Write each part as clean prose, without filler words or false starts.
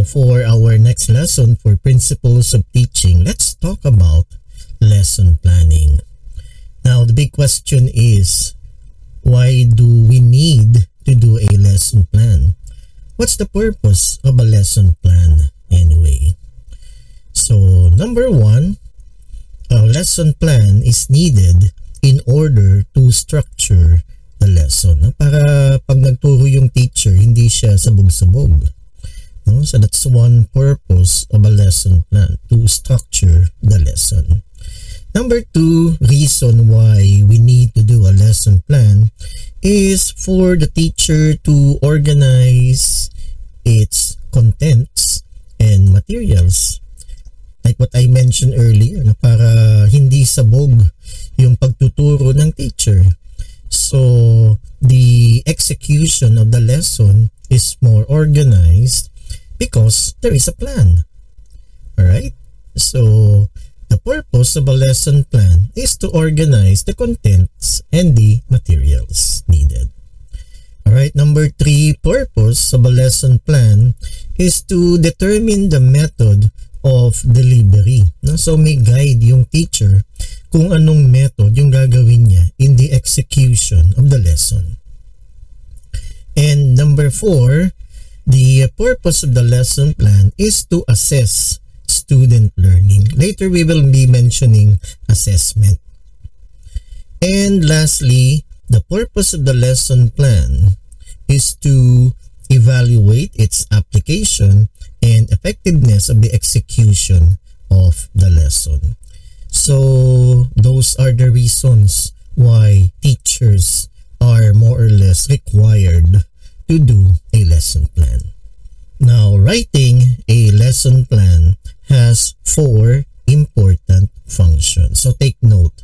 Now, for our next lesson for Principles of Teaching, let's talk about lesson planning. Now, the big question is, why do we need to do a lesson plan? What's the purpose of a lesson plan anyway? So, number one, a lesson plan is needed in order to structure the lesson. Para pag nagturo yung teacher, hindi siya sabog-sabog. No? So that's one purpose of a lesson plan, to structure the lesson. Number two reason why we need to do a lesson plan is for the teacher to organize its contents and materials. Like what I mentioned earlier, na para hindi sabog yung pagtuturo ng teacher. So the execution of the lesson is more organized because there is a plan. Alright? So the purpose of a lesson plan is to organize the contents and the materials needed. Alright, number three purpose of a lesson plan is to determine the method of delivery. No? So may guide yung teacher kung anong method yung gagawin niya in the execution of the lesson. And number four, the purpose of the lesson plan is to assess student learning. Later we will be mentioning assessment. And lastly, the purpose of the lesson plan is to evaluate its application and effectiveness of the execution of the lesson. So those are the reasons why teachers are more or less required to do a lesson plan. Now, writing a lesson plan has four important functions. So take note,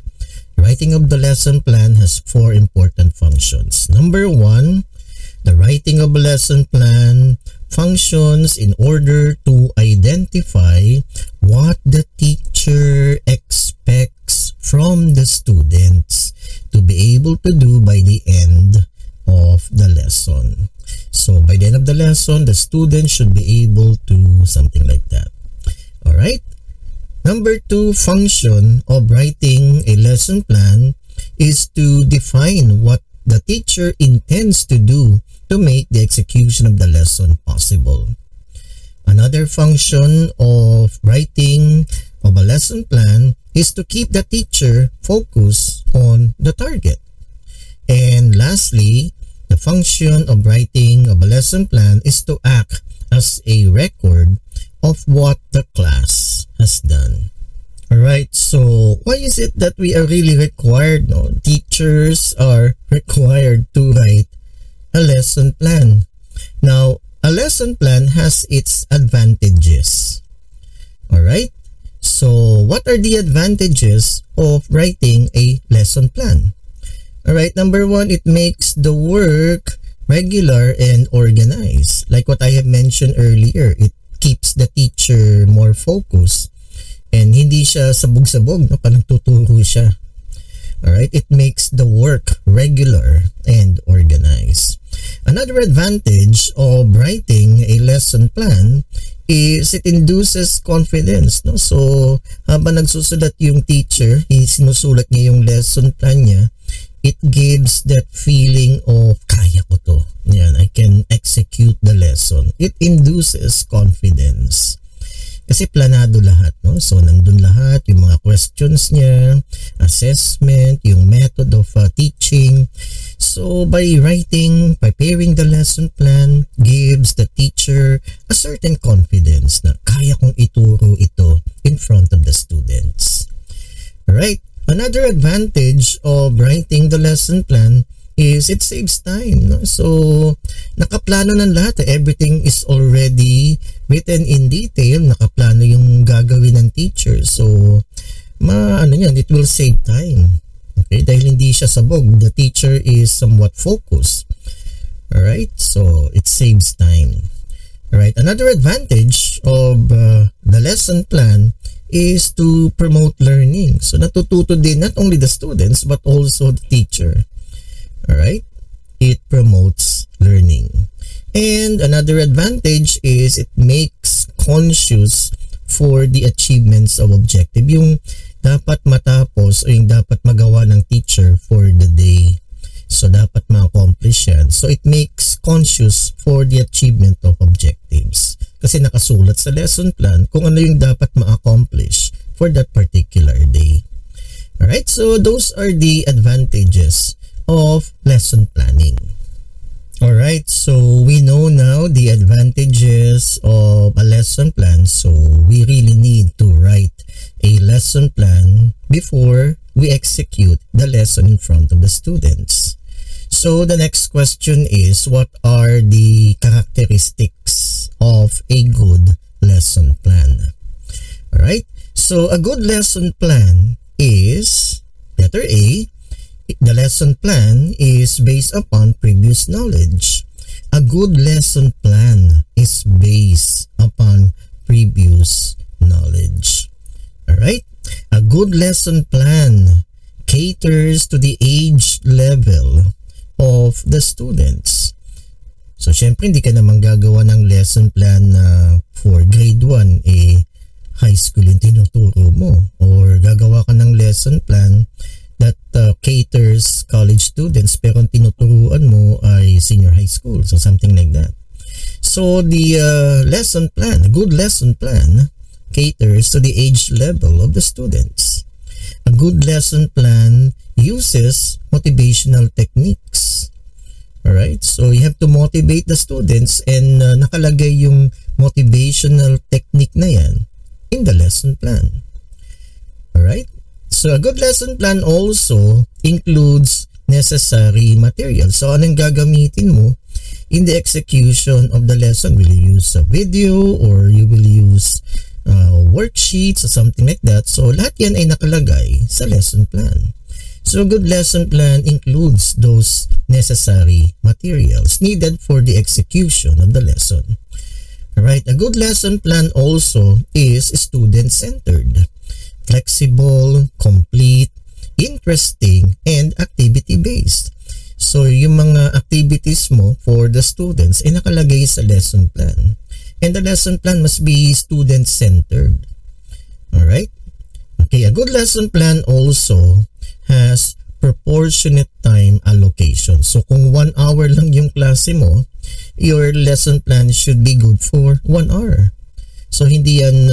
writing of the lesson plan has four important functions. Number one, the writing of a lesson plan functions in order to identify what the teacher expects from the students to be able to do by the end of the lesson. So by the end of the lesson, the student should be able to something like that. Alright? Number two function of writing a lesson plan is to define what the teacher intends to do to make the execution of the lesson possible. Another function of writing of a lesson plan is to keep the teacher focused on the target. And lastly, the function of writing of a lesson plan is to act as a record of what the class has done. Alright, so why is it that we are really required? No? Teachers are required to write a lesson plan. Now, a lesson plan has its advantages. Alright, so what are the advantages of writing a lesson plan? Alright, number one, it makes the work regular and organized. Like what I have mentioned earlier, it keeps the teacher more focused and hindi siya sabog-sabog, no? Parang tuturo siya. Alright, it makes the work regular and organized. Another advantage of writing a lesson plan is it induces confidence. No? So, habang nagsusulat yung teacher, sinusulat niya yung lesson plan niya, it gives that feeling of kaya ko to. Yan, I can execute the lesson. It induces confidence. Kasi planado lahat, no? So nandun lahat, yung mga questions niya, assessment, yung method of teaching. So by writing, preparing the lesson plan gives the teacher a certain confidence na kaya kong ituro ito in front of the students. Alright, another advantage of writing the lesson plan is it saves time. No? So, nakaplano ng lahat. Everything is already written in detail. Nakaplano yung gagawin ng teacher. So, it will save time. Okay? Dahil hindi siya sabog. The teacher is somewhat focused. Alright? So, it saves time. Alright? Another advantage of the lesson plan is to promote learning. So, natututo din not only the students but also the teacher. Alright? It promotes learning. And another advantage is it makes conscious for the achievements of objective. Yung dapat matapos o yung dapat magawa ng teacher for the day. So dapat ma-accomplish yan. So it makes conscious for the achievement of objectives. Kasi nakasulat sa lesson plan kung ano yung dapat ma-accomplish for that particular day. Alright, so those are the advantages of lesson planning. Alright, so we know now the advantages of a lesson plan. So we really need to write a lesson plan before we execute the lesson in front of the students. So the next question is, what are the characteristics of a good lesson plan? Alright, so a good lesson plan is, letter A, the lesson plan is based upon previous knowledge. A good lesson plan is based upon previous knowledge. Alright? A good lesson plan caters to the age level of the students. So, syempre, hindi ka naman gagawa ng lesson plan na for grade 1, high school yung tinuturo mo. Or gagawa ka ng lesson plan that caters college students pero ang tinuturuan mo ay senior high school, so something like that. So the lesson plan, a good lesson plan caters to the age level of the students. A good lesson plan uses motivational techniques. Alright, so you have to motivate the students and nakalagay yung motivational technique na yan in the lesson plan. Alright, so a good lesson plan also includes necessary materials. So anong gagamitin mo in the execution of the lesson? Will you use a video or you will use worksheets or something like that? So lahat yan ay nakalagay sa lesson plan. So a good lesson plan includes those necessary materials needed for the execution of the lesson. Alright, a good lesson plan also is student-centered, flexible, complete, interesting, and activity-based. So, yung mga activities mo for the students ay nakalagay sa lesson plan. And the lesson plan must be student-centered. Alright? Okay, a good lesson plan also has proportionate time allocation. So, kung 1 hour lang yung klase mo, your lesson plan should be good for 1 hour. So, hindi yan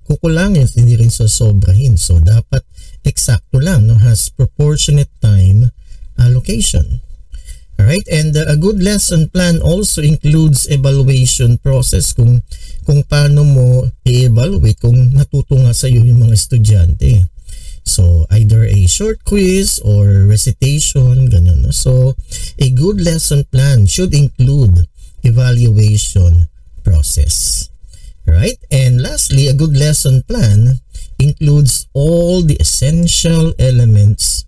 kukulangin, hindi rin sosobrahin. So, dapat eksakto lang, no? Has proportionate time allocation. Alright? And a good lesson plan also includes evaluation process kung paano mo i-evaluate kung natuto nga sa'yo yung mga estudyante. So, either a short quiz or recitation, ganyan. No? So, a good lesson plan should include evaluation process. Right? And lastly, a good lesson plan includes all the essential elements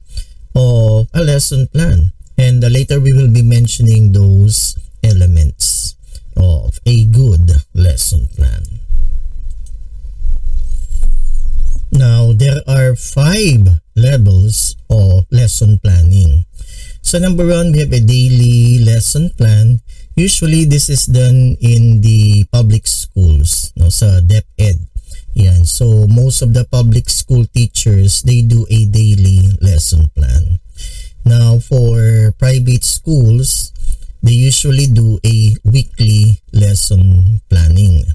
of a lesson plan. And later we will be mentioning those elements of a good lesson plan. Now, there are 5 levels of lesson planning. So number 1, we have a daily lesson plan. Usually, this is done in the public schools, no, sa DepEd. Yan. So, most of the public school teachers, they do a daily lesson plan. Now, for private schools, they usually do a weekly lesson planning.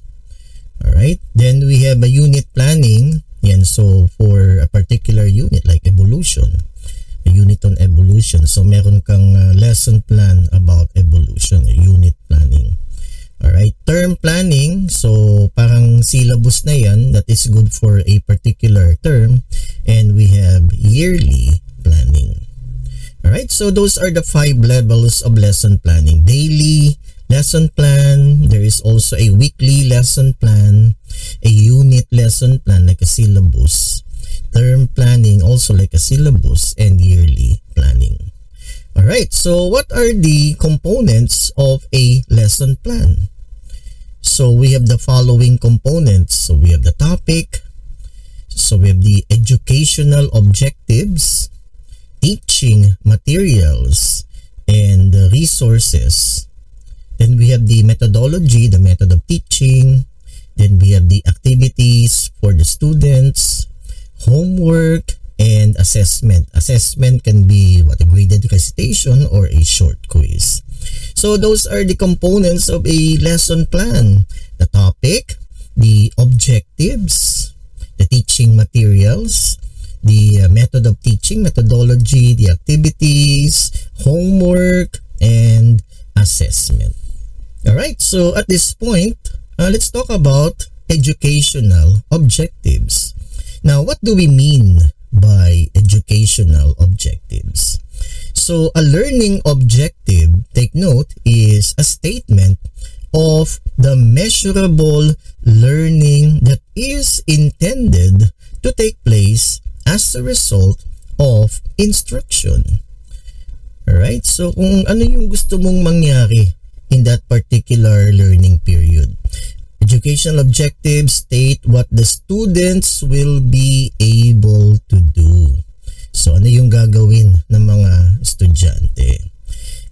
Alright? Then, we have a unit planning. Yan. So, for a particular unit like evolution, a unit on evolution. So, meron kang lesson plan about evolution, unit planning. Alright, term planning. So, parang syllabus na yan that is good for a particular term. And we have yearly planning. Alright, so those are the 5 levels of lesson planning. Daily lesson plan. There is also a weekly lesson plan, a unit lesson plan like a syllabus, term planning also like a syllabus, and yearly planning. Alright, so what are the components of a lesson plan? So we have the following components. So we have the topic. So we have the educational objectives, teaching materials, and the resources. Then we have the methodology, the method of teaching. Then we have the activities for the students, homework, and assessment. Assessment can be a graded recitation or a short quiz. So those are the components of a lesson plan. The topic, the objectives, the teaching materials, the method of teaching, methodology, the activities, homework, and assessment. Alright, so at this point, let's talk about educational objectives. Now, what do we mean by educational objectives? So, a learning objective, take note, is a statement of the measurable learning that is intended to take place as a result of instruction. Alright, so kung ano yung gusto mong mangyari in that particular learning period. Educational objectives state what the students will be able to do. So ano yung gagawin ng mga estudyante?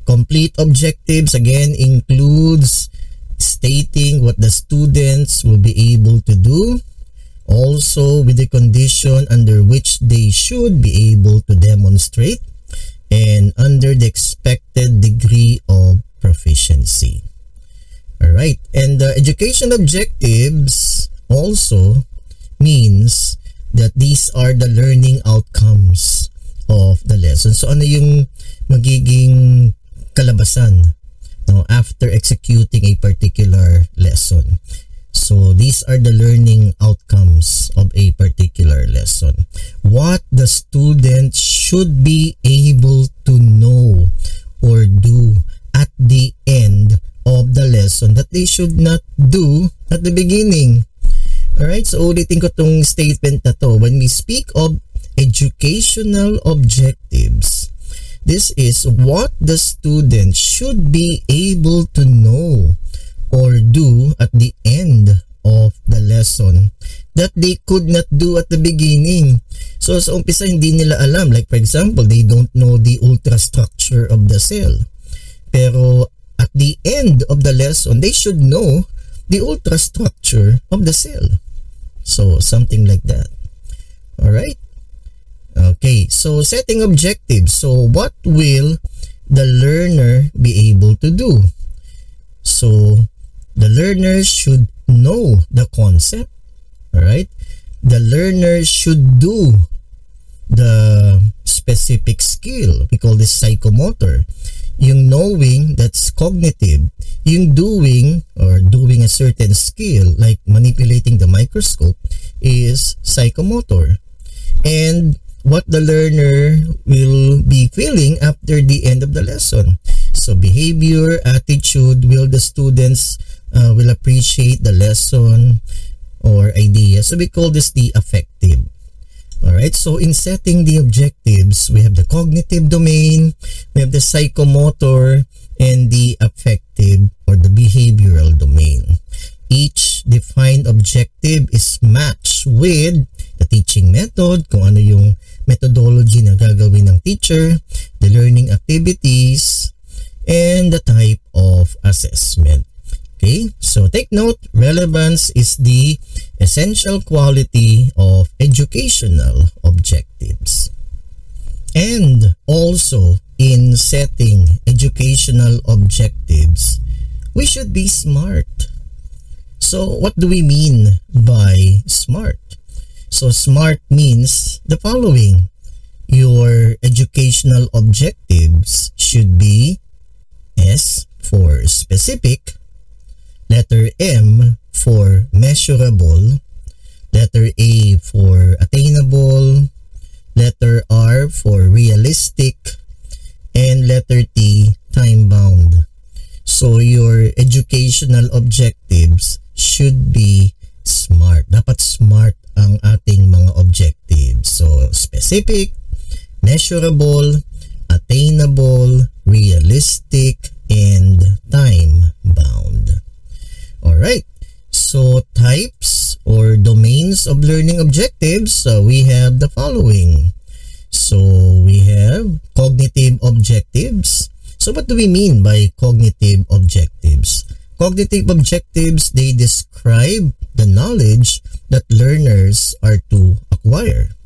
Complete objectives again includes stating what the students will be able to do, also with the condition under which they should be able to demonstrate, and under the expected degree of proficiency. Alright, and the education objectives also means that these are the learning outcomes of the lesson. So ano yung magiging kalabasan after executing a particular lesson? So these are the learning outcomes of a particular lesson. What the student should be able to know or do at the end of the lesson that they should not do at the beginning. Alright, so ulitin ko tong statement na to. When we speak of educational objectives, this is what the student should be able to know or do at the end of the lesson that they could not do at the beginning. So sa umpisa hindi nila alam. Like for example, they don't know the ultrastructure of the cell. Pero at the end of the lesson, they should know the ultrastructure of the cell. So something like that. Alright? Okay, so setting objectives. So what will the learner be able to do? So the learner should know the concept. Alright? The learner should do the specific skill. We call this psychomotor. Yung knowing, that's cognitive. Yung doing or doing a certain skill like manipulating the microscope is psychomotor. And what the learner will be feeling after the end of the lesson. So behavior, attitude, will the students will appreciate the lesson or idea. So we call this the affective. Alright, so in setting the objectives, we have the cognitive domain, we have the psychomotor, and the affective or the behavioral domain. Each defined objective is matched with the teaching method, kung ano yung methodology na gagawin ng teacher, the learning activities, and the type of assessment. Okay, so take note, relevance is the essential quality of educational objectives. And also, in setting educational objectives, we should be smart. So, what do we mean by smart? So, smart means the following. Your educational objectives should be S for specific, letter M for measurable, letter A for attainable, letter R for realistic, and letter T time-bound. So your educational objectives should be smart. Dapat smart ang ating mga objectives. So specific, measurable, attainable, realistic, and time-bound. Alright, so types or domains of learning objectives, we have the following. So we have cognitive objectives. So what do we mean by cognitive objectives? Cognitive objectives, they describe the knowledge that learners are to acquire.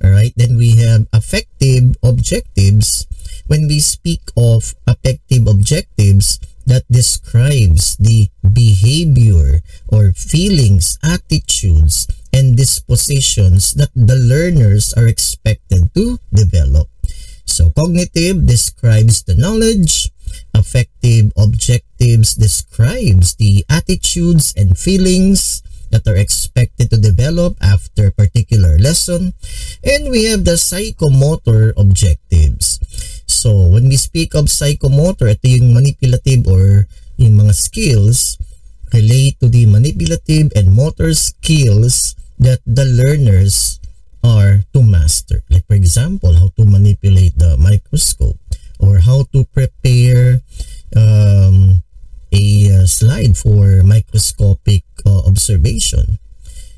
Alright, then we have affective objectives. When we speak of affective objectives, that describes the behavior or feelings, attitudes, and dispositions that the learners are expected to develop. So cognitive describes the knowledge, affective objectives describes the attitudes and feelings that are expected to develop after a particular lesson, and we have the psychomotor objectives. So when we speak of psychomotor, ito yung manipulative or yung mga skills relate to the manipulative and motor skills that the learners are to master. Like for example, how to manipulate the microscope or how to prepare a slide for microscopic observation.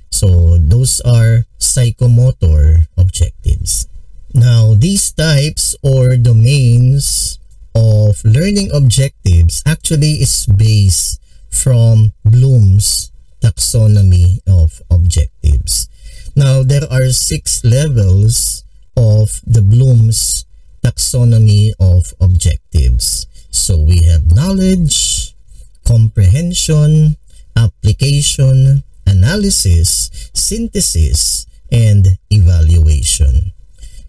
So those are psychomotor objectives. Now, these types or domains of learning objectives actually is based from Bloom's taxonomy of objectives. Now, there are 6 levels of the Bloom's taxonomy of objectives. So we have knowledge, comprehension, application, analysis, synthesis, and evaluation.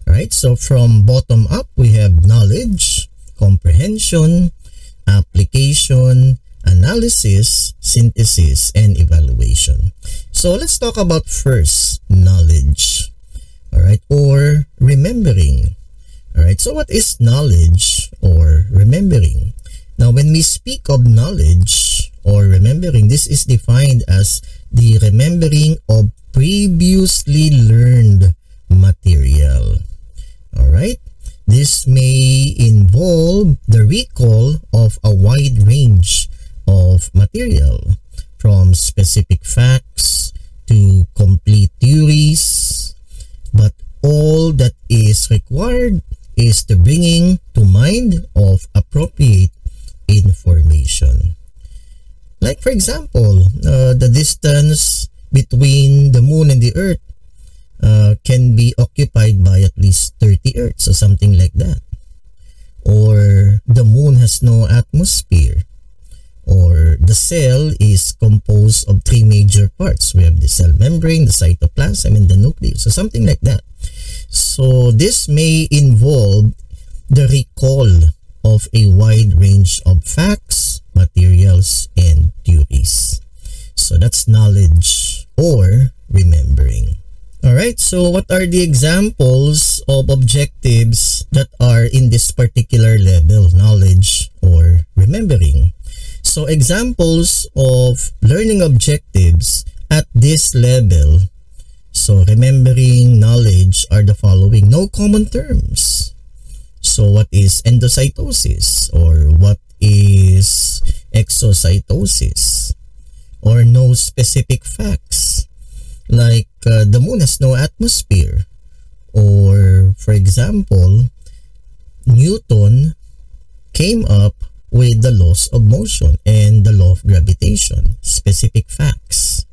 Alright, so from bottom up, we have knowledge, comprehension, application, analysis, synthesis, and evaluation. So let's talk about first knowledge, alright, or remembering. Alright, so what is knowledge or remembering? Now, when we speak of knowledge or remembering, this is defined as the remembering of previously learned material. Alright, this may involve the recall of a wide range of material, from specific facts to complete theories, but all that is required is the bringing to mind of appropriate information. Like for example, the distance between the moon and the earth can be occupied by at least 30 Earths or something like that. Or the moon has no atmosphere. Or the cell is composed of 3 major parts. We have the cell membrane, the cytoplasm, and the nucleus. So something like that. So this may involve the recall of a wide range of facts, materials, and theories. So that's knowledge or remembering. Alright, so what are the examples of objectives that are in this particular level, knowledge or remembering? So examples of learning objectives at this level, so remembering knowledge, are the following. No common terms. So what is endocytosis, or what is exocytosis? Or no specific facts, like the moon has no atmosphere, or for example, Newton came up with the laws of motion and the law of gravitation. Specific facts.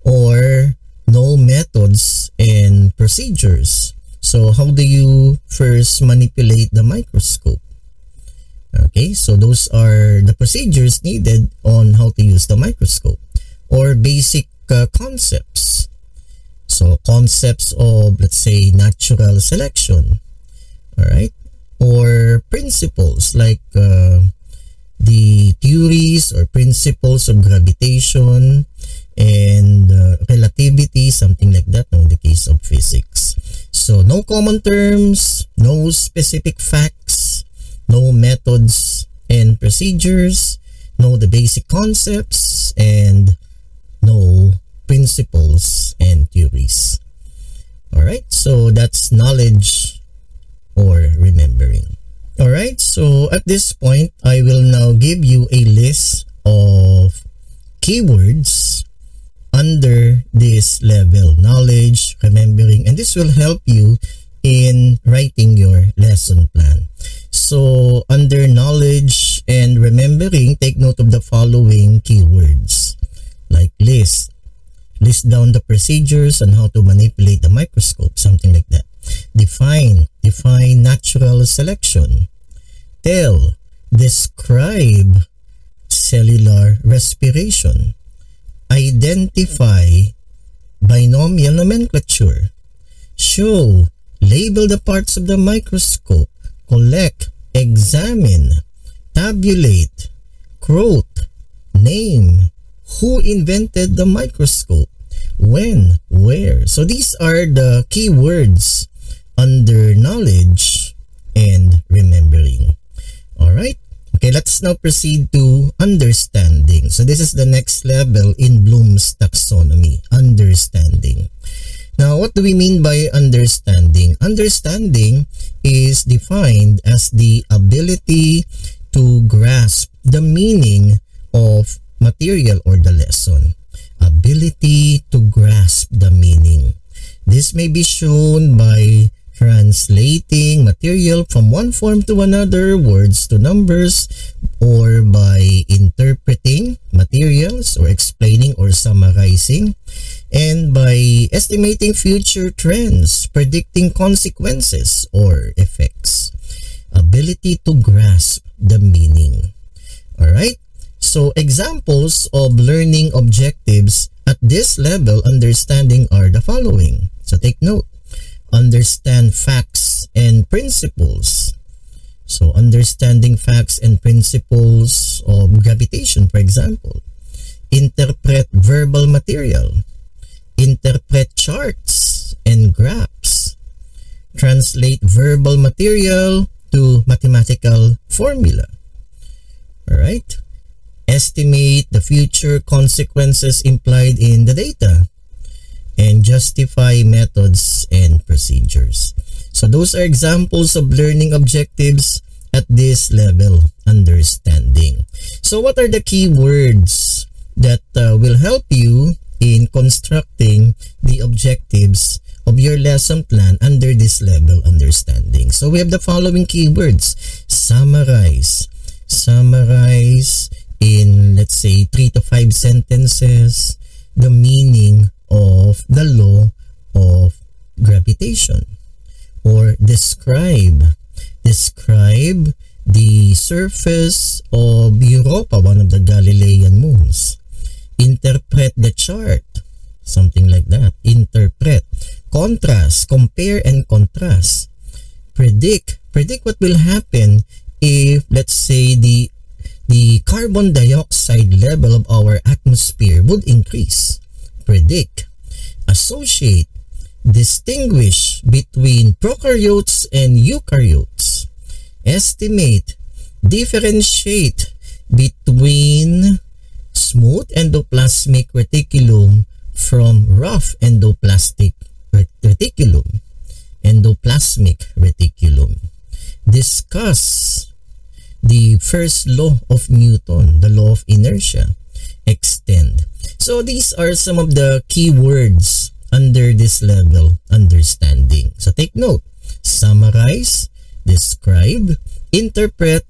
Or no methods and procedures. So how do you first manipulate the microscope? Okay, so those are the procedures needed on how to use the microscope. Or basic concepts. So concepts of, let's say, natural selection. Alright? Or principles like the theories or principles of gravitation and relativity, something like that, in the case of physics. So no common terms, no specific facts, no methods and procedures, no the basic concepts, and no principles and theories. Alright, so that's knowledge or remembering. Alright, so at this point, I will now give you a list of keywords under this level, knowledge, remembering, and this will help you in writing your lesson plan. So under knowledge and remembering, take note of the following keywords like list. List down the procedures on how to manipulate the microscope, something like that. Define natural selection. Tell, describe cellular respiration. Identify binomial nomenclature. Show, label the parts of the microscope. Collect, examine, tabulate, quote, name, who invented the microscope, when, where. So these are the keywords under knowledge and remembering. Alright? Okay, let's now proceed to understanding. So this is the next level in Bloom's taxonomy, understanding. Now, what do we mean by understanding? Understanding is defined as the ability to grasp the meaning of material or the lesson. Ability to grasp the meaning. This may be shown by translating material from one form to another, words to numbers, or by interpreting materials or explaining or summarizing, and by estimating future trends, predicting consequences or effects. Ability to grasp the meaning. Alright? So examples of learning objectives at this level understanding are the following. So take note. Understand facts and principles. So understanding facts and principles of gravitation, for example. Interpret verbal material. Interpret charts and graphs. Translate verbal material to mathematical formula. Alright? Estimate the future consequences implied in the data. And justify methods and procedures. So those are examples of learning objectives at this level, understanding. So what are the key words that will help you in constructing the objectives of your lesson plan under this level, understanding? So we have the following keywords. Summarize. Summarize in, let's say, 3 to 5 sentences the meaning of the law of gravitation. Or describe the surface of Europa, one of the Galilean moons. Interpret the chart, something like that. Interpret. Contrast, compare and contrast. Predict what will happen if, let's say, the carbon dioxide level of our atmosphere would increase. Predict. Associate. Distinguish between prokaryotes and eukaryotes. Estimate. Differentiate between smooth endoplasmic reticulum from rough endoplasmic reticulum. Discuss the first law of Newton, the law of inertia. Extend. So these are some of the key words under this level, understanding. So take note. Summarize, describe, interpret,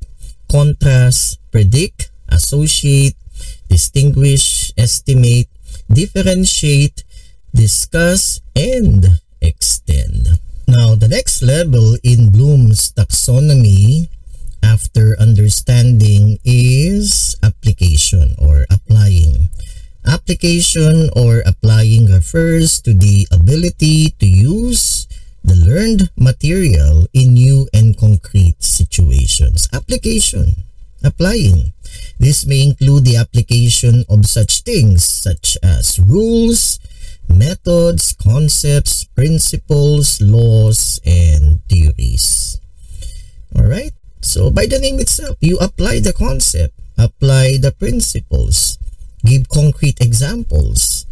contrast, predict, associate, distinguish, estimate, differentiate, discuss, and extend. Now, the next level in Bloom's taxonomy after understanding is application or applying. Application or applying refers to the ability to use the learned material in new and concrete situations. Application, applying. This may include the application of such things such as rules, methods, concepts, principles, laws, and theories. Alright? So by the name itself, you apply the concept, apply the principles, give concrete examples,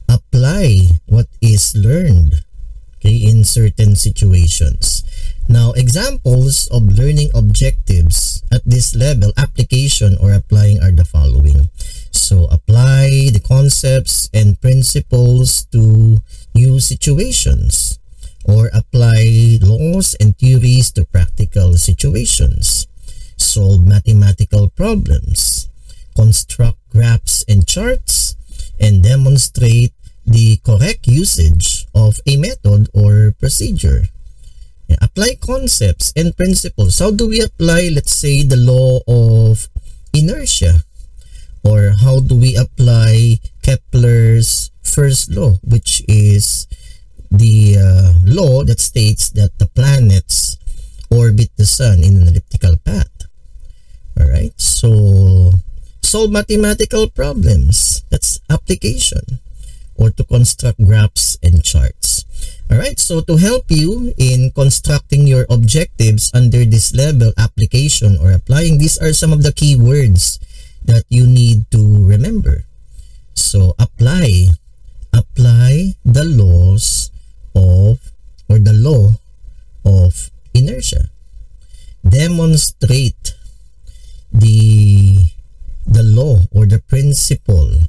apply what is learned, okay, in certain situations. Now, examples of learning objectives at this level, application or applying, are the following. So, apply the concepts and principles to new situations, or apply laws and theories to practical situations, solve mathematical problems, construct graphs and charts, and demonstrate the correct usage of a method or procedure. Apply concepts and principles. How do we apply, let's say, the law of inertia? Or how do we apply Kepler's first law, which is the law that states that the planets orbit the sun in an elliptical path? Alright, so solve mathematical problems. That's application. Or to construct graphs and charts. Alright, so to help you in constructing your objectives under this level, application or applying, these are some of the key words that you need to remember. So apply the laws of, or the law of inertia. Demonstrate the law or the principle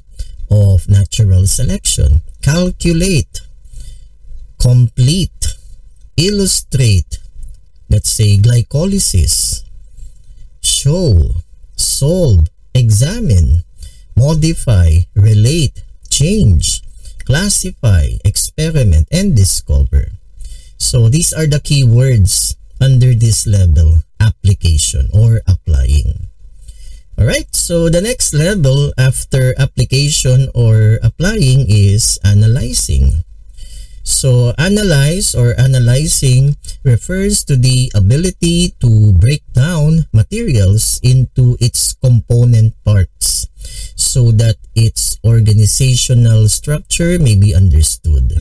of natural selection. Calculate, complete, illustrate, let's say glycolysis, show, solve, examine, modify, relate, change, classify, experiment, and discover. So these are the key words under this level, application or applying. Alright, so the next level after application or applying is analyzing. So analyze or analyzing refers to the ability to break down materials into its component parts so that its organizational structure may be understood.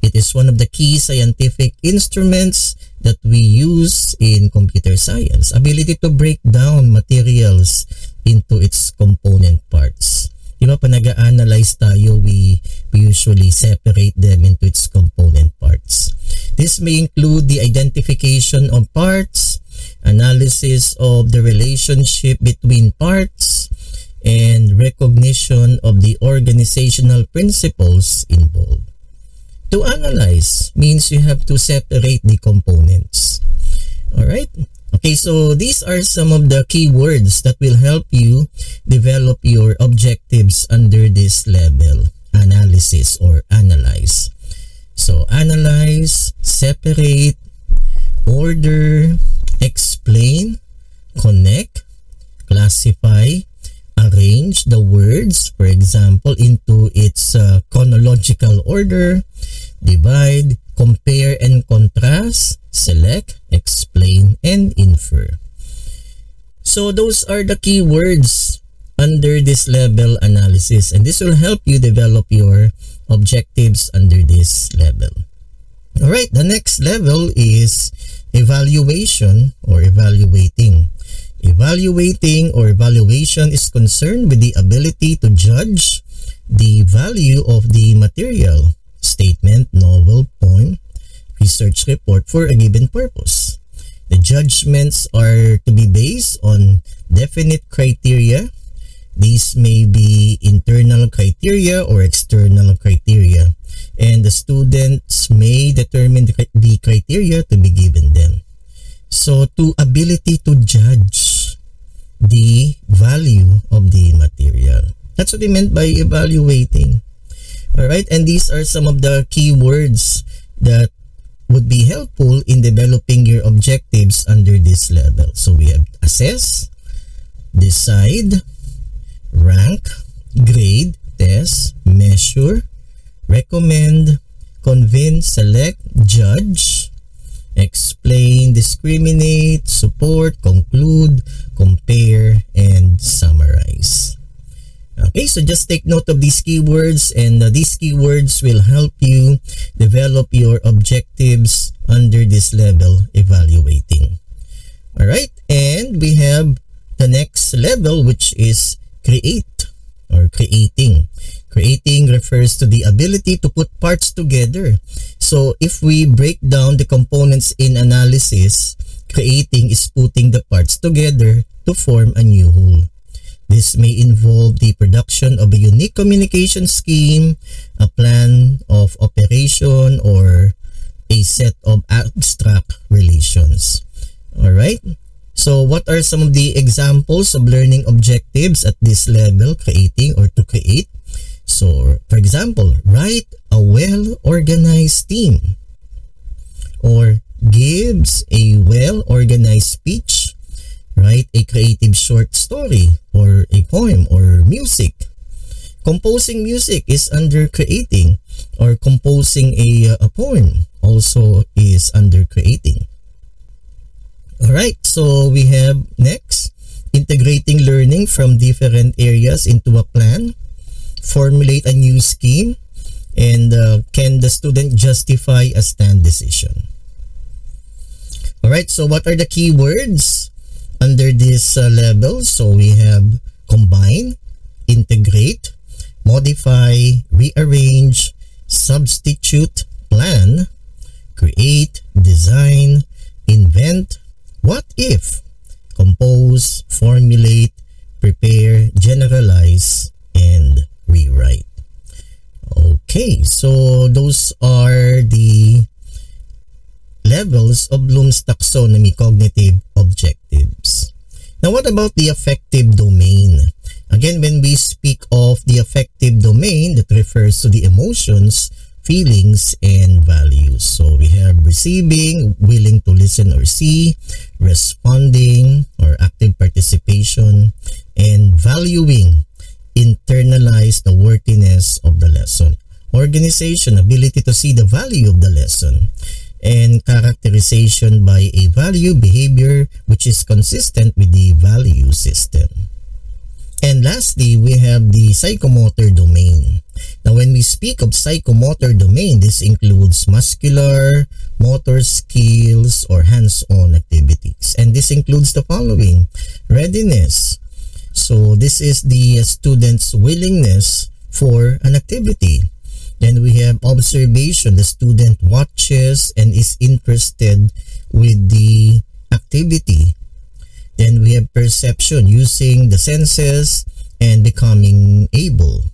It is one of the key scientific instruments that we use in computer science. Ability to break down materials into its component parts. Diba, pa nag-a-analyze tayo, we usually separate them into its component parts. This may include the identification of parts, analysis of the relationship between parts, and recognition of the organizational principles involved. To analyze means you have to separate the components. Alright? Okay, so these are some of the key words that will help you develop your objectives under this level, analysis or analyze. So analyze, separate, order, explain, connect, classify, arrange the words, for example, into its chronological order, divide, compare and contrast, select, explain, and infer. So those are the key words under this level, analysis, and this will help you develop your objectives under this level. Alright, the next level is evaluation or evaluating. Evaluating or evaluation is concerned with the ability to judge the value of the material, statement, novel, poem, research report for a given purpose. The judgments are to be based on definite criteria. These may be internal criteria or external criteria, and the students may determine the criteria to be given them. So, to ability to judge the value of the material. That's what they meant by evaluating. Alright, and these are some of the key words that would be helpful in developing your objectives under this level. So we have assess, decide, rank, grade, test, measure, recommend, convince, select, judge, explain, discriminate, support, conclude, compare, and summarize. Okay, so just take note of these keywords, and these keywords will help you develop your objectives under this level, evaluating. Alright, and we have the next level, which is create or creating. Creating refers to the ability to put parts together. So if we break down the components in analysis, creating is putting the parts together to form a new whole. This may involve the production of a unique communication scheme, a plan of operation, or a set of abstract relations. Alright? So what are some of the examples of learning objectives at this level, creating or to create? So, for example, write a well-organized team, or gives a well-organized speech, write a creative short story or a poem or music. Composing music is under creating, or composing a poem also is under creating. Alright, so we have next, integrating learning from different areas into a plan. Formulate a new scheme, and can the student justify a stand decision? Alright, so what are the key words under this level? So we have combine, integrate, modify, rearrange, substitute, plan, create, design, invent, what if, compose, formulate, prepare, generalize, and rewrite. Okay, so those are the levels of Bloom's taxonomy cognitive objectives. Now, what about the affective domain? Again, when we speak of the affective domain, that refers to the emotions, feelings, and values. So we have receiving, willing to listen or see, responding or active participation, and valuing, internalize the worthiness of the lesson. Organization, ability to see the value of the lesson. And characterization by a value behavior which is consistent with the value system. And lastly, we have the psychomotor domain. Now, when we speak of psychomotor domain, this includes muscular, motor skills, or hands-on activities. And this includes the following: readiness. So this is the student's willingness for an activity. Then we have observation. The student watches and is interested with the activity. Then we have perception, using the senses and becoming able.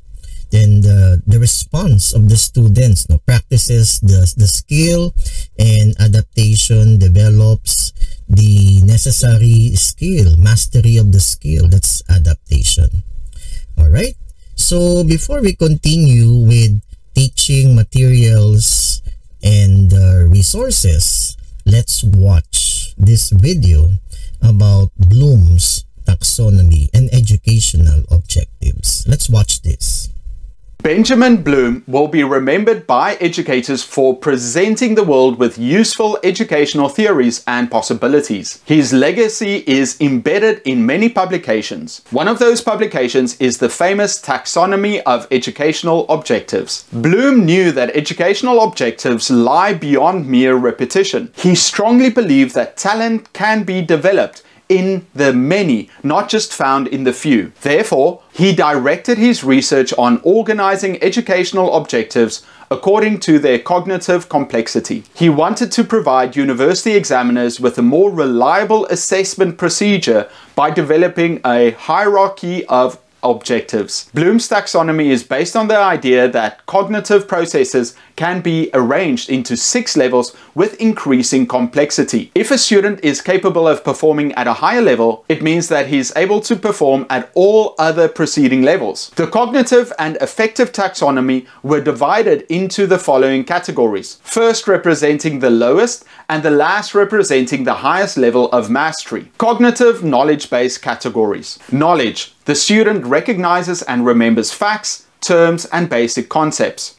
Then the response of the students, practices the skill, and adaptation, develops the necessary skill, mastery of the skill. That's adaptation. Alright, so before we continue with teaching materials and resources, let's watch this video about Bloom's taxonomy and educational objectives. Let's watch this. Benjamin Bloom will be remembered by educators for presenting the world with useful educational theories and possibilities. His legacy is embedded in many publications. One of those publications is the famous Taxonomy of Educational Objectives. Bloom knew that educational objectives lie beyond mere repetition. He strongly believed that talent can be developed in the many, not just found in the few. Therefore, he directed his research on organizing educational objectives according to their cognitive complexity. He wanted to provide university examiners with a more reliable assessment procedure by developing a hierarchy of objectives. Bloom's taxonomy is based on the idea that cognitive processes can be arranged into 6 levels with increasing complexity. If a student is capable of performing at a higher level, it means that he is able to perform at all other preceding levels. The cognitive and affective taxonomy were divided into the following categories: first representing the lowest and the last representing the highest level of mastery. Cognitive knowledge-based categories. Knowledge. The student recognizes and remembers facts, terms, and basic concepts.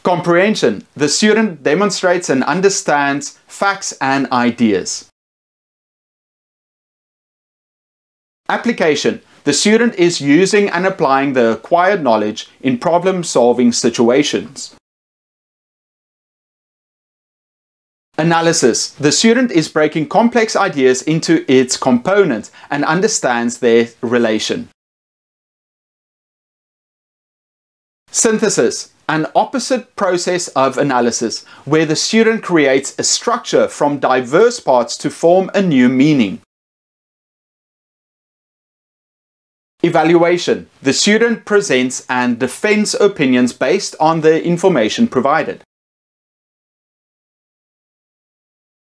Comprehension. The student demonstrates and understands facts and ideas. Application. The student is using and applying the acquired knowledge in problem-solving situations. Analysis. The student is breaking complex ideas into its components and understands their relation. Synthesis. An opposite process of analysis, where the student creates a structure from diverse parts to form a new meaning. Evaluation. The student presents and defends opinions based on the information provided.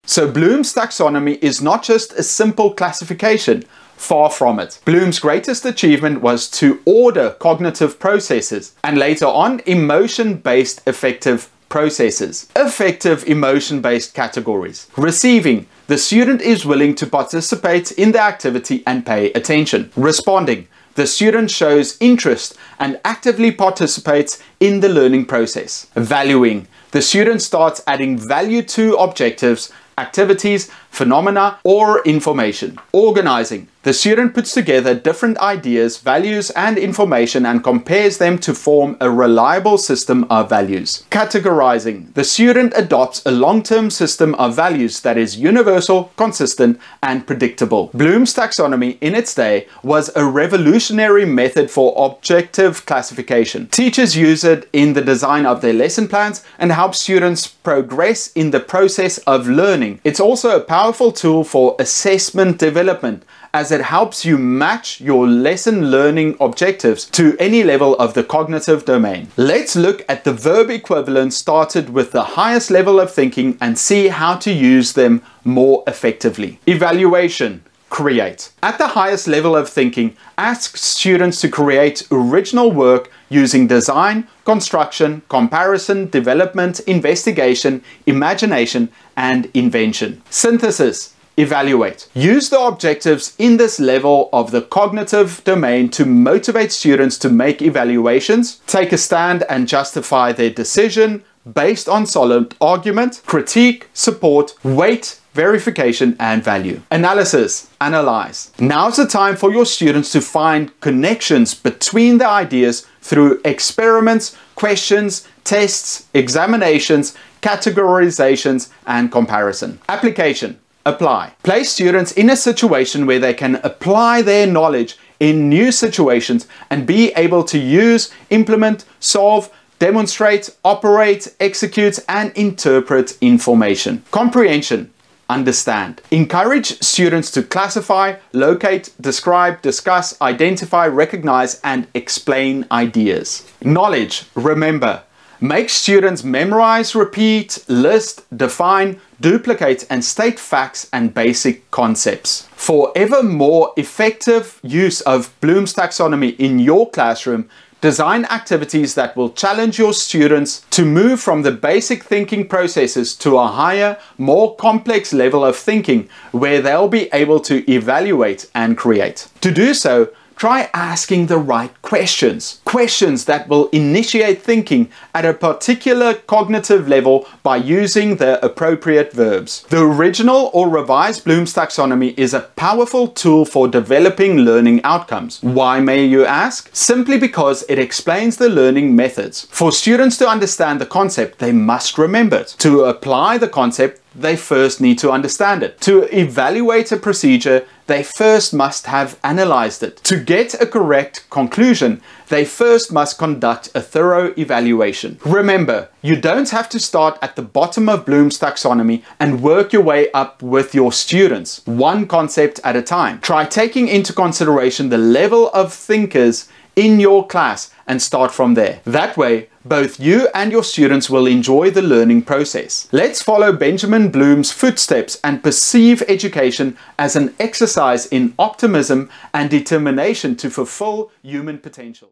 So Bloom's taxonomy is not just a simple classification. Far from it. Bloom's greatest achievement was to order cognitive processes and later on emotion-based affective processes. Affective emotion-based categories. Receiving. The student is willing to participate in the activity and pay attention. Responding. The student shows interest and actively participates in the learning process. Valuing. The student starts adding value to objectives, activities, phenomena, or information. Organizing. The student puts together different ideas, values, and information and compares them to form a reliable system of values. Categorizing. The student adopts a long-term system of values that is universal, consistent, and predictable. Bloom's taxonomy in its day was a revolutionary method for objective classification. Teachers use it in the design of their lesson plans and help students progress in the process of learning. It's also a powerful tool for assessment development, as it helps you match your lesson learning objectives to any level of the cognitive domain. Let's look at the verb equivalents started with the highest level of thinking and see how to use them more effectively. Evaluation. Create. At the highest level of thinking, ask students to create original work using design, construction, comparison, development, investigation, imagination, and invention. Synthesis. Evaluate. Use the objectives in this level of the cognitive domain to motivate students to make evaluations, take a stand and justify their decision based on solid argument, critique, support, weight, verification, and value. Analysis. Analyze. Now's the time for your students to find connections between the ideas through experiments, questions, tests, examinations, categorizations, and comparison. Application. Apply. Place students in a situation where they can apply their knowledge in new situations and be able to use, implement, solve, demonstrate, operate, execute, and interpret information. Comprehension. Understand. Encourage students to classify, locate, describe, discuss, identify, recognize, and explain ideas. Knowledge. Remember. Make students memorize, repeat, list, define, duplicate, and state facts and basic concepts. For ever more effective use of Bloom's taxonomy in your classroom, design activities that will challenge your students to move from the basic thinking processes to a higher, more complex level of thinking where they'll be able to evaluate and create. To do so, try asking the right questions. Questions that will initiate thinking at a particular cognitive level by using the appropriate verbs. The original or revised Bloom's taxonomy is a powerful tool for developing learning outcomes. Why, may you ask? Simply because it explains the learning methods. For students to understand the concept, they must remember it. To apply the concept, they first need to understand it. To evaluate a procedure, they first must have analyzed it. To get a correct conclusion, they first must conduct a thorough evaluation. Remember, you don't have to start at the bottom of Bloom's taxonomy and work your way up with your students, one concept at a time. Try taking into consideration the level of thinkers in your class and start from there. That way, both you and your students will enjoy the learning process. Let's follow Benjamin Bloom's footsteps and perceive education as an exercise in optimism and determination to fulfill human potential.